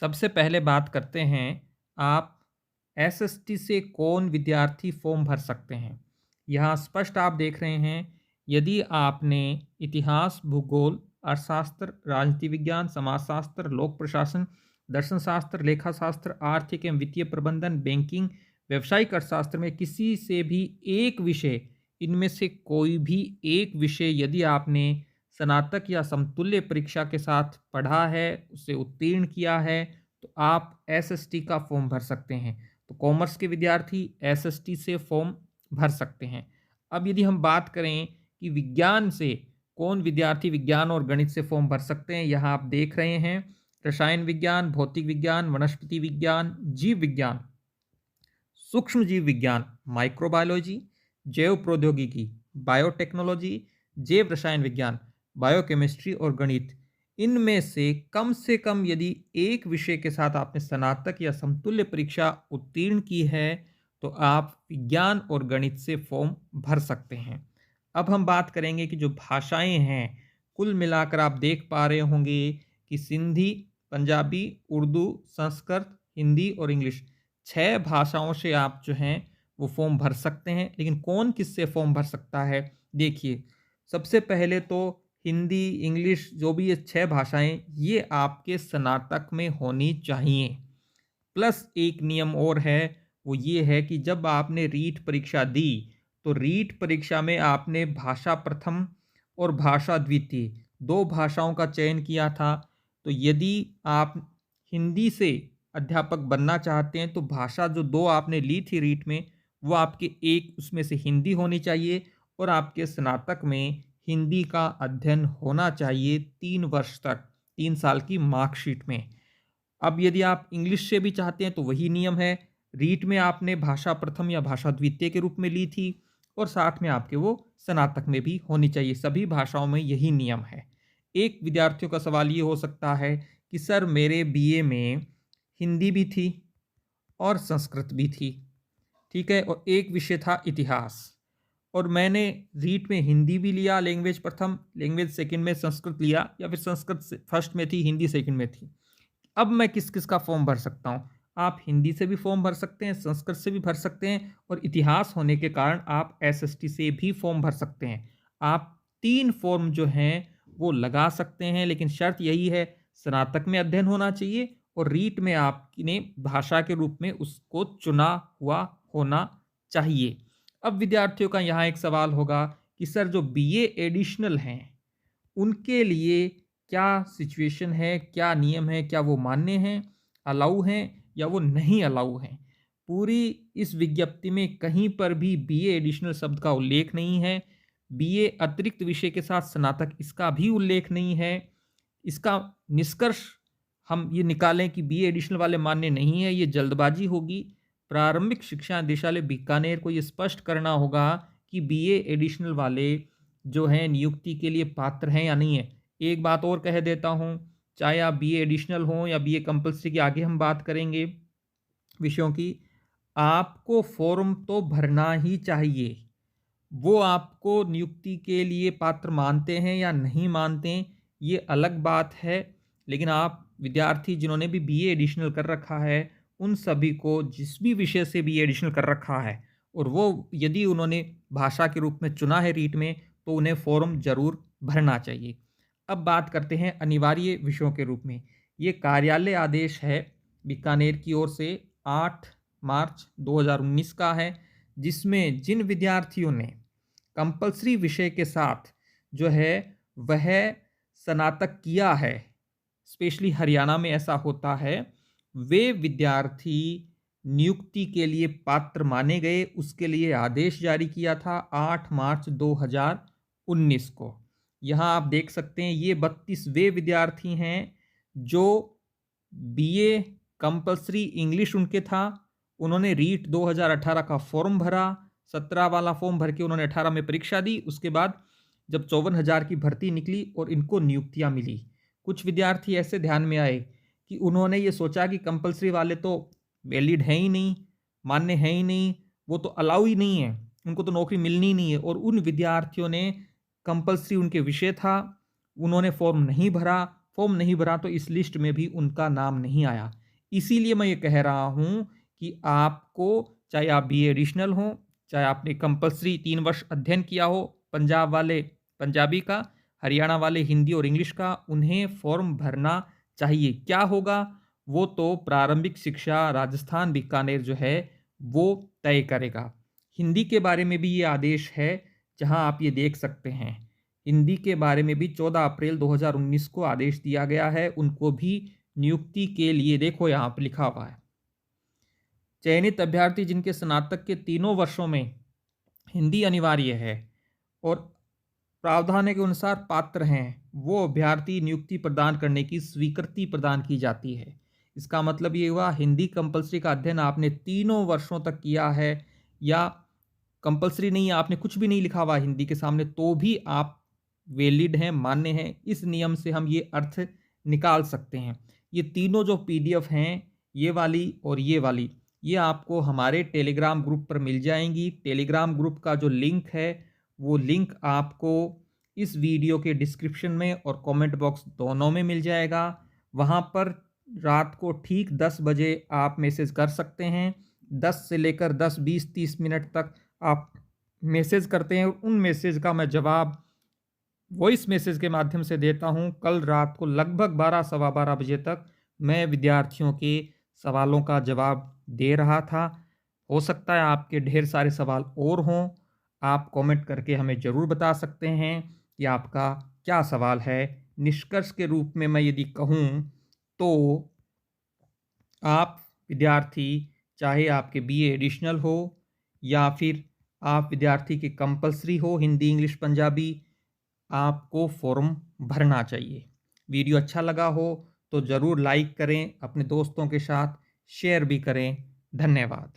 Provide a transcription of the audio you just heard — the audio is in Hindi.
सबसे पहले बात करते हैं, आप एसएसटी से कौन विद्यार्थी फॉर्म भर सकते हैं। यहाँ स्पष्ट आप देख रहे हैं, यदि आपने इतिहास, भूगोल, अर्थशास्त्र, राजनीति विज्ञान, समाजशास्त्र, लोक प्रशासन, दर्शन शास्त्र, लेखा शास्त्र, आर्थिक एवं वित्तीय प्रबंधन, बैंकिंग, व्यावसायिक अर्थशास्त्र में किसी से भी एक विषय, इनमें से कोई भी एक विषय यदि आपने स्नातक या समतुल्य परीक्षा के साथ पढ़ा है, उसे उत्तीर्ण किया है, तो आप एसएसटी का फॉर्म भर सकते हैं। तो कॉमर्स के विद्यार्थी एसएसटी से फॉर्म भर सकते हैं। अब यदि हम बात करें कि विज्ञान से कौन विद्यार्थी विज्ञान और गणित से फॉर्म भर सकते हैं, यहाँ आप देख रहे हैं रसायन विज्ञान, भौतिक विज्ञान, वनस्पति विज्ञान, जीव विज्ञान, सूक्ष्म जीव विज्ञान, माइक्रोबायोलॉजी, जैव प्रौद्योगिकी, बायोटेक्नोलॉजी, जैव रसायन विज्ञान, बायोकेमिस्ट्री और गणित, इनमें से कम यदि एक विषय के साथ आपने स्नातक या समतुल्य परीक्षा उत्तीर्ण की है, तो आप विज्ञान और गणित से फॉर्म भर सकते हैं। अब हम बात करेंगे कि जो भाषाएं हैं, कुल मिलाकर आप देख पा रहे होंगे कि सिंधी, पंजाबी, उर्दू, संस्कृत, हिंदी और इंग्लिश, 6 भाषाओं से आप जो हैं वो फॉर्म भर सकते हैं। लेकिन कौन किससे फॉर्म भर सकता है? देखिए, सबसे पहले तो हिंदी, इंग्लिश, जो भी ये 6 भाषाएं, ये आपके स्नातक में होनी चाहिए। प्लस एक नियम और है, वो ये है कि जब आपने रीट परीक्षा दी, तो रीट परीक्षा में आपने भाषा प्रथम और भाषा द्वितीय 2 भाषाओं का चयन किया था। तो यदि आप हिंदी से अध्यापक बनना चाहते हैं, तो भाषा जो 2 आपने ली थी रीट में, वो आपके एक उसमें से हिंदी होनी चाहिए और आपके स्नातक में हिंदी का अध्ययन होना चाहिए 3 वर्ष तक, 3 साल की मार्कशीट में। अब यदि आप इंग्लिश से भी चाहते हैं तो वही नियम है, रीट में आपने भाषा प्रथम या भाषा द्वितीय के रूप में ली थी और साथ में आपके वो स्नातक में भी होनी चाहिए। सभी भाषाओं में यही नियम है। एक विद्यार्थियों का सवाल ये हो सकता है कि सर मेरे बीए में हिंदी भी थी और संस्कृत भी थी, ठीक है, और एक विषय था इतिहास, और मैंने रीट में हिंदी भी लिया लैंग्वेज प्रथम, लैंग्वेज सेकंड में संस्कृत लिया, या फिर संस्कृत फर्स्ट में थी, हिंदी सेकंड में थी। अब मैं किस किस का फॉर्म भर सकता हूँ? आप हिंदी से भी फॉर्म भर सकते हैं, संस्कृत से भी भर सकते हैं, और इतिहास होने के कारण आप एसएसटी से भी फॉर्म भर सकते हैं। आप 3 फॉर्म जो हैं वो लगा सकते हैं, लेकिन शर्त यही है, स्नातक में अध्ययन होना चाहिए और रीट में आपने भाषा के रूप में उसको चुना हुआ होना चाहिए। अब विद्यार्थियों का यहाँ एक सवाल होगा कि सर जो बीए एडिशनल हैं, उनके लिए क्या सिचुएशन है, क्या नियम है, क्या वो मान्य हैं, अलाउ हैं या वो नहीं अलाउ हैं? पूरी इस विज्ञप्ति में कहीं पर भी बीए एडिशनल शब्द का उल्लेख नहीं है। बीए अतिरिक्त विषय के साथ स्नातक, इसका भी उल्लेख नहीं है। इसका निष्कर्ष हम ये निकालें कि बीए एडिशनल वाले मान्य नहीं है, ये जल्दबाजी होगी। प्रारंभिक शिक्षा निदेशालय बीकानेर को ये स्पष्ट करना होगा कि बीए एडिशनल वाले जो हैं नियुक्ति के लिए पात्र हैं या नहीं है। एक बात और कह देता हूँ, चाहे आप बीए एडिशनल हों या बीए कंपल्सरी की आगे हम बात करेंगे विषयों की, आपको फॉर्म तो भरना ही चाहिए। वो आपको नियुक्ति के लिए पात्र मानते हैं या नहीं मानते हैं, ये अलग बात है। लेकिन आप विद्यार्थी जिन्होंने भी बीए एडिशनल कर रखा है, उन सभी को जिस भी विषय से बीए एडिशनल कर रखा है और वो यदि उन्होंने भाषा के रूप में चुना है रीट में, तो उन्हें फॉर्म ज़रूर भरना चाहिए। अब बात करते हैं अनिवार्य विषयों के रूप में। ये कार्यालय आदेश है बीकानेर की ओर से 8 मार्च 2019 का है, जिसमें जिन विद्यार्थियों ने कंपल्सरी विषय के साथ जो है वह स्नातक किया है, स्पेशली हरियाणा में ऐसा होता है, वे विद्यार्थी नियुक्ति के लिए पात्र माने गए। उसके लिए आदेश जारी किया था 8 मार्च 2019 को। यहाँ आप देख सकते हैं ये 32 वे विद्यार्थी हैं जो बीए कंपल्सरी इंग्लिश उनके था, उन्होंने रीट 2018 का फॉर्म भरा, 17 वाला फॉर्म भर के उन्होंने 18 में परीक्षा दी। उसके बाद जब 54,000 की भर्ती निकली और इनको नियुक्तियां मिली, कुछ विद्यार्थी ऐसे ध्यान में आए कि उन्होंने ये सोचा कि कंपल्सरी वाले तो वैलिड हैं ही नहीं, मान्य हैं ही नहीं, वो तो अलाउ ही नहीं है, उनको तो नौकरी मिलनी ही नहीं है, और उन विद्यार्थियों ने कंपल्सरी उनके विषय था, उन्होंने फॉर्म नहीं भरा फॉर्म नहीं भरा तो इस लिस्ट में भी उनका नाम नहीं आया। इसीलिए मैं ये कह रहा हूँ कि आपको, चाहे आप बीए एडिशनल हो, चाहे आपने कंपल्सरी 3 वर्ष अध्ययन किया हो, पंजाब वाले पंजाबी का, हरियाणा वाले हिंदी और इंग्लिश का, उन्हें फॉर्म भरना चाहिए। क्या होगा वो तो प्रारंभिक शिक्षा राजस्थान बीकानेर जो है वो तय करेगा। हिंदी के बारे में भी ये आदेश है, जहां आप ये देख सकते हैं। हिंदी के बारे में भी 14 अप्रैल 2019 को आदेश दिया गया है। उनको भी नियुक्ति के लिए, देखो यहाँ पर लिखा हुआ है, चयनित अभ्यर्थी जिनके स्नातक के तीनों वर्षों में हिंदी अनिवार्य है और प्रावधान के अनुसार पात्र हैं, वो अभ्यर्थी नियुक्ति प्रदान करने की स्वीकृति प्रदान की जाती है। इसका मतलब ये हुआ, हिंदी कंपलसरी का अध्ययन आपने तीनों वर्षों तक किया है, या कंपलसरी नहीं है, आपने कुछ भी नहीं लिखा हुआ हिंदी के सामने, तो भी आप वैलिड हैं, मान्य हैं। इस नियम से हम ये अर्थ निकाल सकते हैं। ये तीनों जो पीडीएफ हैं, ये वाली और ये वाली, ये आपको हमारे टेलीग्राम ग्रुप पर मिल जाएंगी। टेलीग्राम ग्रुप का जो लिंक है, वो लिंक आपको इस वीडियो के डिस्क्रिप्शन में और कमेंट बॉक्स दोनों में मिल जाएगा। वहाँ पर रात को ठीक 10 बजे आप मैसेज कर सकते हैं। 10 से लेकर 10, 20, 30 मिनट तक आप मैसेज करते हैं, उन मैसेज का मैं जवाब वॉइस मैसेज के माध्यम से देता हूं। कल रात को लगभग 12, सवा 12 बजे तक मैं विद्यार्थियों के सवालों का जवाब दे रहा था। हो सकता है आपके ढेर सारे सवाल और हों, आप कमेंट करके हमें ज़रूर बता सकते हैं कि आपका क्या सवाल है। निष्कर्ष के रूप में मैं यदि कहूँ तो आप विद्यार्थी, चाहे आपके बीए एडिशनल हो या फिर आप विद्यार्थी के कंपलसरी हो हिंदी इंग्लिश पंजाबी, आपको फॉर्म भरना चाहिए। वीडियो अच्छा लगा हो तो ज़रूर लाइक करें, अपने दोस्तों के साथ शेयर भी करें। धन्यवाद।